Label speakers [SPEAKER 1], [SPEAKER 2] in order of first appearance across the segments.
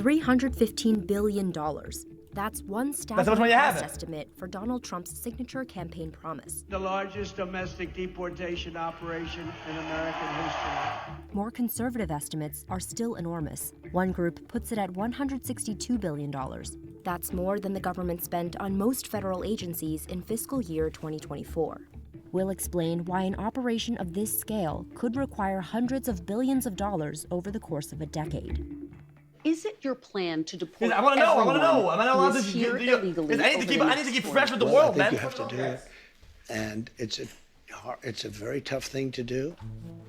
[SPEAKER 1] $315 billion. That's one staggering cost estimate for Donald Trump's signature campaign promise.
[SPEAKER 2] The largest domestic deportation operation in American history.
[SPEAKER 1] More conservative estimates are still enormous. One group puts it at $162 billion. That's more than the government spent on most federal agencies in fiscal year 2024. We'll explain why an operation of this scale could require hundreds of billions of dollars over the course of a decade.
[SPEAKER 3] Is it your plan to deport
[SPEAKER 4] I want to know.
[SPEAKER 3] everyone
[SPEAKER 4] Am I not allowed
[SPEAKER 3] who is here illegally?
[SPEAKER 4] I need to keep fresh with the world, man.
[SPEAKER 5] I think you have to do it, and it's a very tough thing to do.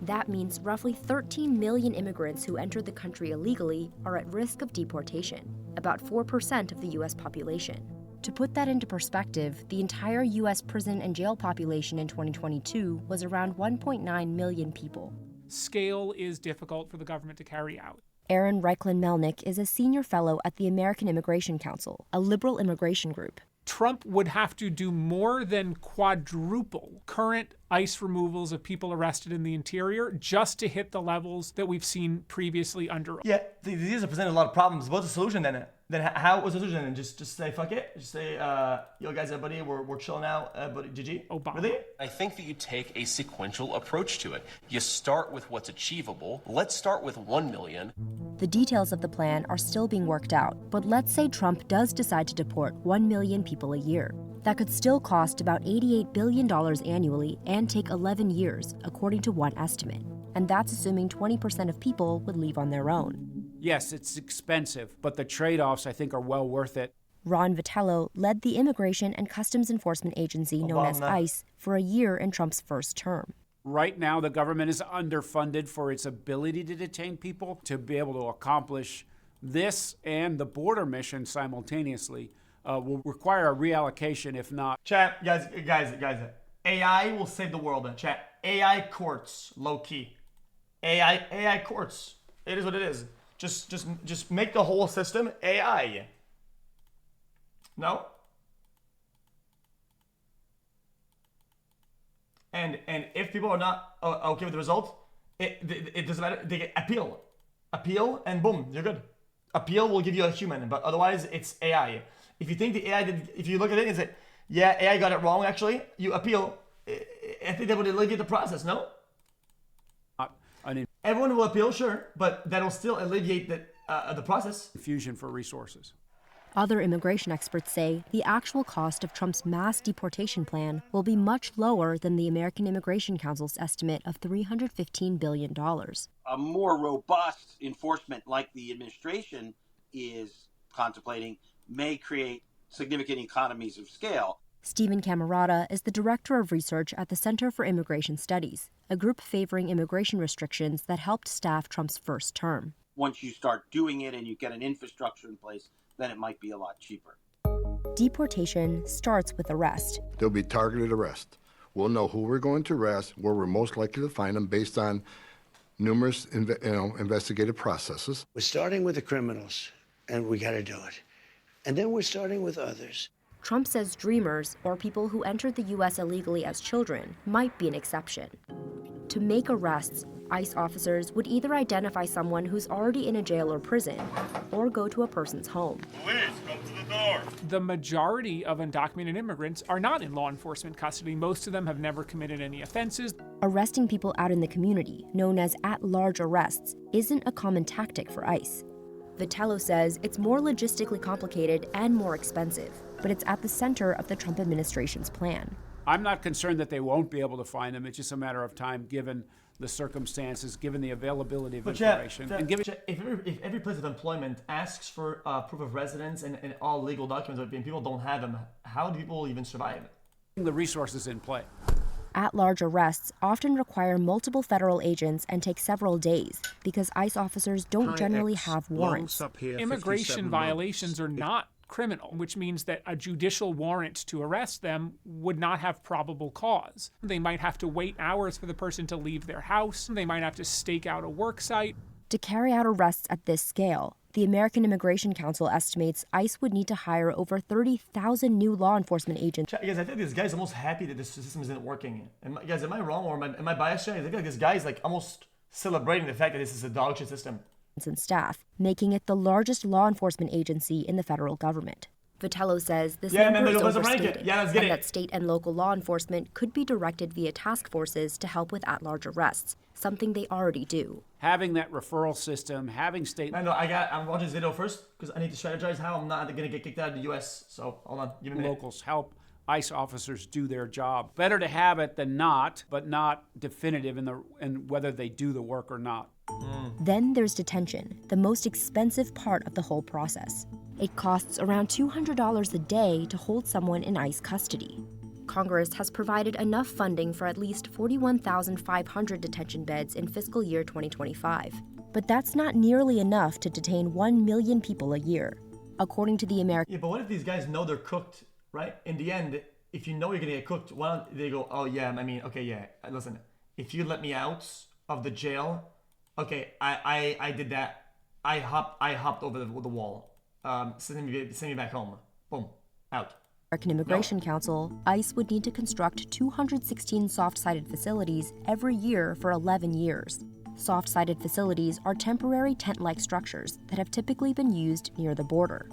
[SPEAKER 1] That means roughly 13 million immigrants who entered the country illegally are at risk of deportation, about 4% of the U.S. population. To put that into perspective, the entire U.S. prison and jail population in 2022 was around 1.9 million people.
[SPEAKER 6] Scale is difficult for the government to carry out.
[SPEAKER 1] Aaron Reichlin-Melnick is a senior fellow at the American Immigration Council, a liberal immigration group.
[SPEAKER 6] Trump would have to do more than quadruple current ICE removals of people arrested in the interior just to hit the levels that we've seen previously under.
[SPEAKER 4] Yeah, these are presenting a lot of problems. What's the solution then? How was the solution then? Just say fuck it. Just say, yo guys, everybody, we're chilling out. But GG.
[SPEAKER 6] Obama.
[SPEAKER 4] Really?
[SPEAKER 7] I think that you take a sequential approach to it. You start with what's achievable. Let's start with 1 million.
[SPEAKER 1] The details of the plan are still being worked out, but let's say Trump does decide to deport 1 million people a year. That could still cost about $88 billion annually and take 11 years, according to one estimate. And that's assuming 20% of people would leave on their own.
[SPEAKER 8] Yes, it's expensive, but the trade-offs, I think, are well worth it.
[SPEAKER 1] Ron Vitello led the Immigration and Customs Enforcement Agency known as ICE for a year in Trump's first term.
[SPEAKER 8] Right now, the government is underfunded for its ability to detain people. To be able to accomplish this and the border mission simultaneously will require a reallocation, if not.
[SPEAKER 4] Chat, guys, AI will save the world. Chat, AI courts, low key. AI courts. It is what it is. Just make the whole system AI. No? And if people are not okay with the result, it doesn't matter. They get appeal, and boom, you're good. Appeal will give you a human, but otherwise it's AI. If you think the AI did, if you look at it and say, yeah, AI got it wrong, actually, you appeal. I think that would alleviate the process. No. Everyone will appeal, sure, but that'll still alleviate the process.
[SPEAKER 8] Infusion for resources.
[SPEAKER 1] Other immigration experts say the actual cost of Trump's mass deportation plan will be much lower than the American Immigration Council's estimate of $315 billion.
[SPEAKER 9] A more robust enforcement like the administration is contemplating may create significant economies of scale.
[SPEAKER 1] Stephen Camarata is the director of research at the Center for Immigration Studies, a group favoring immigration restrictions that helped staff Trump's first term.
[SPEAKER 9] Once you start doing it and you get an infrastructure in place, then it might be a lot cheaper.
[SPEAKER 1] Deportation starts with arrest.
[SPEAKER 10] There'll be targeted arrest. We'll know who we're going to arrest, where we're most likely to find them based on numerous investigative processes.
[SPEAKER 5] We're starting with the criminals, and we got to do it. And then we're starting with others.
[SPEAKER 1] Trump says dreamers, or people who entered the U.S. illegally as children, might be an exception. To make arrests, ICE officers would either identify someone who's already in a jail or prison, or go to a person's home.
[SPEAKER 11] Police, come to the door.
[SPEAKER 6] The majority of undocumented immigrants are not in law enforcement custody. Most of them have never committed any offenses.
[SPEAKER 1] Arresting people out in the community, known as at-large arrests, isn't a common tactic for ICE. Vitello says it's more logistically complicated and more expensive, but it's at the center of the Trump administration's plan.
[SPEAKER 8] I'm not concerned that they won't be able to find them. It's just a matter of time, given the circumstances, given the availability of information.
[SPEAKER 4] If every place of employment asks for proof of residence and all legal documents, and people don't have them, how do people even survive?
[SPEAKER 8] The resources in play.
[SPEAKER 1] At-large arrests often require multiple federal agents and take several days because ICE officers don't generally have warrants.
[SPEAKER 6] Immigration violations are not criminal, which means that a judicial warrant to arrest them would not have probable cause. They might have to wait hours for the person to leave their house. They might have to stake out a work site.
[SPEAKER 1] To carry out arrests at this scale, the American Immigration Council estimates ICE would need to hire over 30,000 new law enforcement agents.
[SPEAKER 4] Guys, I think this guy's almost happy that this system isn't working. Guys, am I wrong or am I biased? I think this guy's like almost celebrating the fact that this is a dog shit system.
[SPEAKER 1] and staff, making it the largest law enforcement agency in the federal government. Vitello says this number is overstated, and that state and local law enforcement could be directed via task forces to help with at-large arrests, something they already do.
[SPEAKER 8] Having that referral system, having state...
[SPEAKER 4] I'm watching this video first because I need to strategize how I'm not going to get kicked out of the U.S. So hold on, give me a minute.
[SPEAKER 8] Locals help ICE officers do their job. Better to have it than not, but not definitive in whether they do the work or not.
[SPEAKER 1] Then there's detention, the most expensive part of the whole process. It costs around $200 a day to hold someone in ICE custody. Congress has provided enough funding for at least 41,500 detention beds in fiscal year 2025. But that's not nearly enough to detain 1 million people a year. According to the American...
[SPEAKER 4] Yeah, but what if these guys know they're cooked, right? In the end, if you know you're going to get cooked, why don't they go, oh yeah, I mean, okay, yeah, listen, if you let me out of the jail, okay, I did that. I hopped over the wall. Send me back home. Boom, out.
[SPEAKER 1] American Immigration Council, ICE would need to construct 216 soft-sided facilities every year for 11 years. Soft-sided facilities are temporary tent-like structures that have typically been used near the border.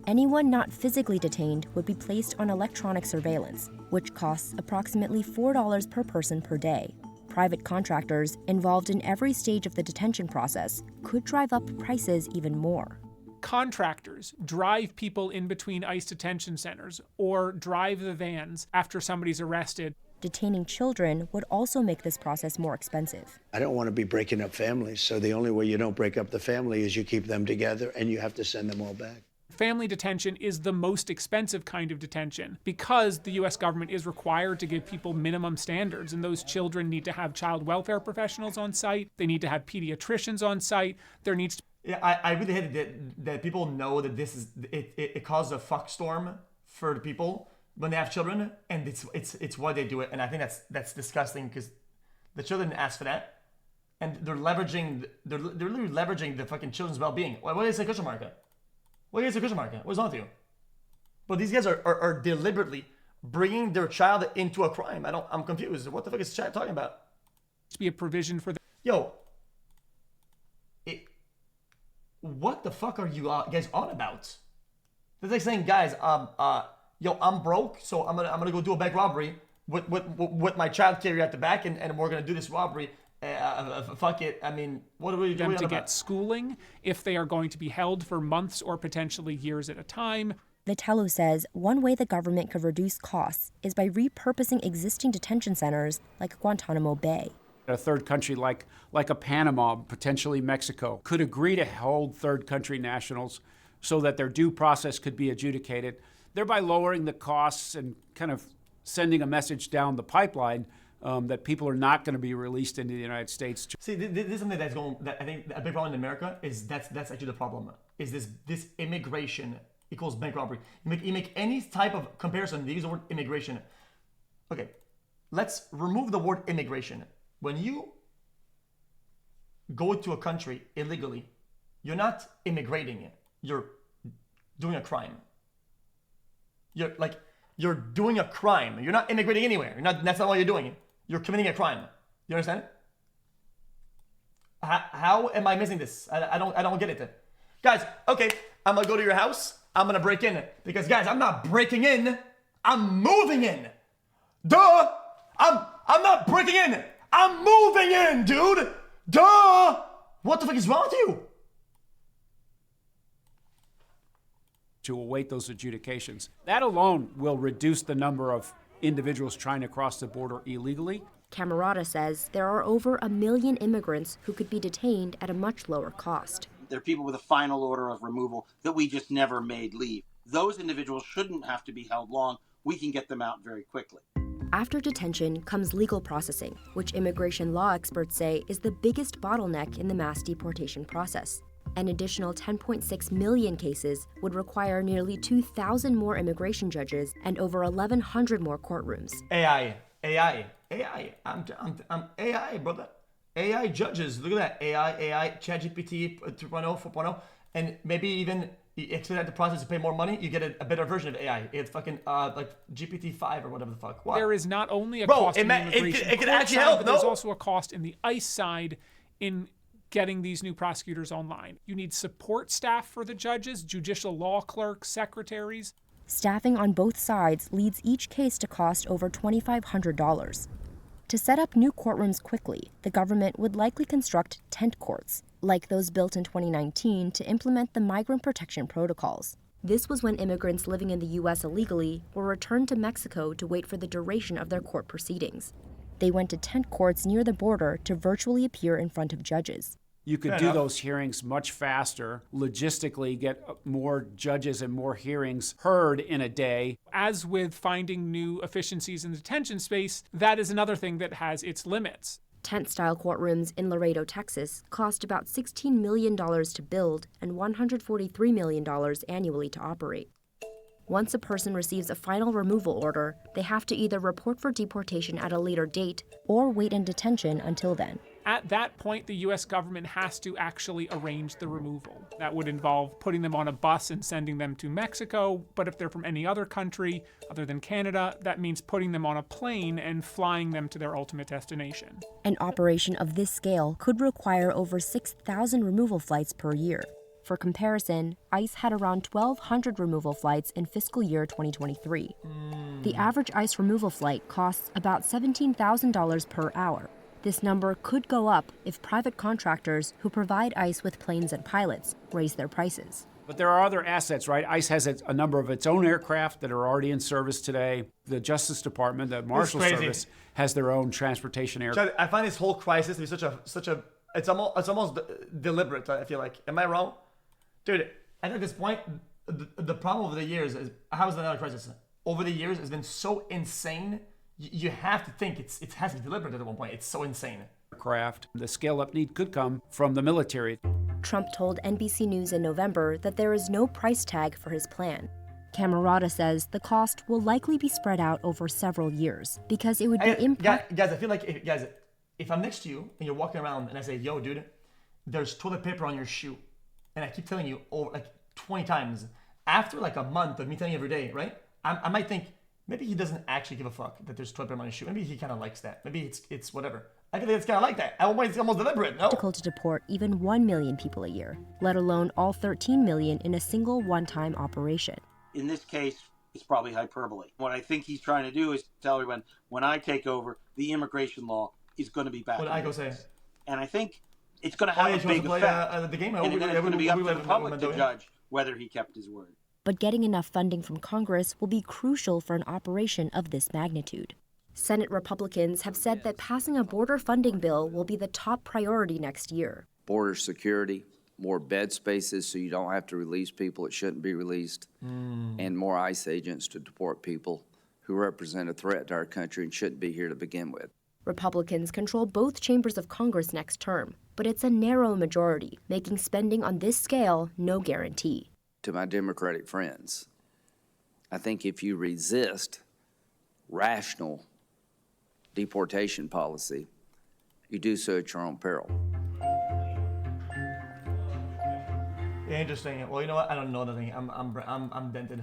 [SPEAKER 1] Anyone not physically detained would be placed on electronic surveillance, which costs approximately $4 per person per day. Private contractors involved in every stage of the detention process could drive up prices even more.
[SPEAKER 6] Contractors drive people in between ICE detention centers or drive the vans after somebody's arrested.
[SPEAKER 1] Detaining children would also make this process more expensive.
[SPEAKER 5] I don't want to be breaking up families, so the only way you don't break up the family is you keep them together and you have to send them all back.
[SPEAKER 6] Family detention is the most expensive kind of detention because the U.S. government is required to give people minimum standards, and those children need to have child welfare professionals on site. They need to have pediatricians on site. There needs to...
[SPEAKER 4] Yeah, I really hate that people know that this is it causes a fuck storm for the people when they have children, and it's why they do it, and I think that's disgusting because the children ask for that, and they're literally leveraging the fucking children's well-being. What is a question mark? What is a question mark? What's wrong with you? But these guys are deliberately bringing their child into a crime. I'm confused. What the fuck is chat talking about?
[SPEAKER 6] To be a provision for the...
[SPEAKER 4] Yo. What the fuck are you guys on about? That's like saying, guys, yo, I'm broke, so I'm gonna go do a bank robbery with my child carrier at the back, and we're gonna do this robbery. Fuck it. I mean, what are we doing?
[SPEAKER 6] Them to get schooling if they are going to be held for months or potentially years at a time.
[SPEAKER 1] Vitello says one way the government could reduce costs is by repurposing existing detention centers like Guantanamo Bay.
[SPEAKER 8] A third country like a Panama, potentially Mexico, could agree to hold third country nationals so that their due process could be adjudicated, thereby lowering the costs and kind of sending a message down the pipeline that people are not going to be released into the United States.
[SPEAKER 4] See, this is something that I think a big problem in America is that's actually the problem. Is this immigration equals bank robbery? You make any type of comparison, they use the word immigration. Okay, let's remove the word immigration. When you go to a country illegally, you're not immigrating. You're doing a crime. You're doing a crime. You're not immigrating anywhere. That's not what you're doing. You're committing a crime. You understand? How am I missing this? I don't get it. Guys, okay, I'm gonna go to your house. I'm gonna break in because guys, I'm not breaking in. I'm moving in. Duh! I'm not breaking in. I'm moving in, dude! Duh! What the fuck is wrong with you?
[SPEAKER 8] To await those adjudications. That alone will reduce the number of individuals trying to cross the border illegally.
[SPEAKER 1] Camerata says there are over 1 million immigrants who could be detained at a much lower cost.
[SPEAKER 9] There are people with a final order of removal that we just never made leave. Those individuals shouldn't have to be held long. We can get them out very quickly.
[SPEAKER 1] After detention comes legal processing, which immigration law experts say is the biggest bottleneck in the mass deportation process. An additional 10.6 million cases would require nearly 2,000 more immigration judges and over 1,100 more courtrooms.
[SPEAKER 4] AI. I'm AI, brother. AI judges. Look at that. AI, ChatGPT 3.0, 4.0, and maybe even you expedite the process to pay more money, you get a better version of AI. It's fucking like GPT-5 or whatever the fuck. What?
[SPEAKER 6] There is not only a cost in the immigration
[SPEAKER 4] it can actually help,
[SPEAKER 6] but there's also a cost in the ICE side in getting these new prosecutors online. You need support staff for the judges, judicial law clerks, secretaries.
[SPEAKER 1] Staffing on both sides leads each case to cost over $2,500. To set up new courtrooms quickly, the government would likely construct tent courts, like those built in 2019 to implement the migrant protection protocols. This was when immigrants living in the U.S. illegally were returned to Mexico to wait for the duration of their court proceedings. They went to tent courts near the border to virtually appear in front of judges.
[SPEAKER 8] You could do those hearings much faster, logistically get more judges and more hearings heard in a day.
[SPEAKER 6] As with finding new efficiencies in the detention space, that is another thing that has its limits.
[SPEAKER 1] Tent-style courtrooms in Laredo, Texas, cost about $16 million to build and $143 million annually to operate. Once a person receives a final removal order, they have to either report for deportation at a later date or wait in detention until then.
[SPEAKER 6] At that point, the U.S. government has to actually arrange the removal. That would involve putting them on a bus and sending them to Mexico, but if they're from any other country other than Canada, that means putting them on a plane and flying them to their ultimate destination.
[SPEAKER 1] An operation of this scale could require over 6,000 removal flights per year. For comparison, ICE had around 1,200 removal flights in fiscal year 2023. The average ICE removal flight costs about $17,000 per hour. This number could go up if private contractors who provide ICE with planes and pilots raise their prices.
[SPEAKER 8] But there are other assets, right? ICE has a number of its own aircraft that are already in service today. The Justice Department, the Marshal Service, has their own transportation aircraft.
[SPEAKER 4] I find this whole crisis to be such a it's almost deliberate, I feel like. Am I wrong? Dude, and at this point, the problem over the years is, how is that another crisis? Over the years, it's been so insane. You have to think it has to be deliberate at one point. It's so insane.
[SPEAKER 8] Aircraft. The scale-up need could come from the military.
[SPEAKER 1] Trump told NBC News in November that there is no price tag for his plan. Camerata says the cost will likely be spread out over several years because it would be
[SPEAKER 4] Guys, I feel like, if I'm next to you and you're walking around and I say, yo, dude, there's toilet paper on your shoe, and I keep telling you over like 20 times, after like a month of me telling you every day, right? I might think, maybe he doesn't actually give a fuck that there's toilet paper on his shoe. Maybe he kind of likes that. Maybe it's whatever. I feel like it's kind of like that. It's almost deliberate, no?
[SPEAKER 1] Difficult to deport even 1 million people a year, let alone all 13 million in a single one-time operation.
[SPEAKER 9] In this case, it's probably hyperbole. What I think he's trying to do is tell everyone, when I take over, the immigration law is going to be back.
[SPEAKER 4] What did I go say?
[SPEAKER 9] And I think it's going to have a big effect.
[SPEAKER 4] The game,
[SPEAKER 9] and then it's going to be up to the public to judge whether he kept his word.
[SPEAKER 1] But getting enough funding from Congress will be crucial for an operation of this magnitude. Senate Republicans have said that passing a border funding bill will be the top priority next year.
[SPEAKER 11] Border security, more bed spaces so you don't have to release people that shouldn't be released, and more ICE agents to deport people who represent a threat to our country and shouldn't be here to begin with.
[SPEAKER 1] Republicans control both chambers of Congress next term, but it's a narrow majority, making spending on this scale no guarantee.
[SPEAKER 11] To my Democratic friends, I think if you resist rational deportation policy, you do so at your own peril.
[SPEAKER 4] Yeah, interesting. Well, you know what? I don't know nothing. I'm dented.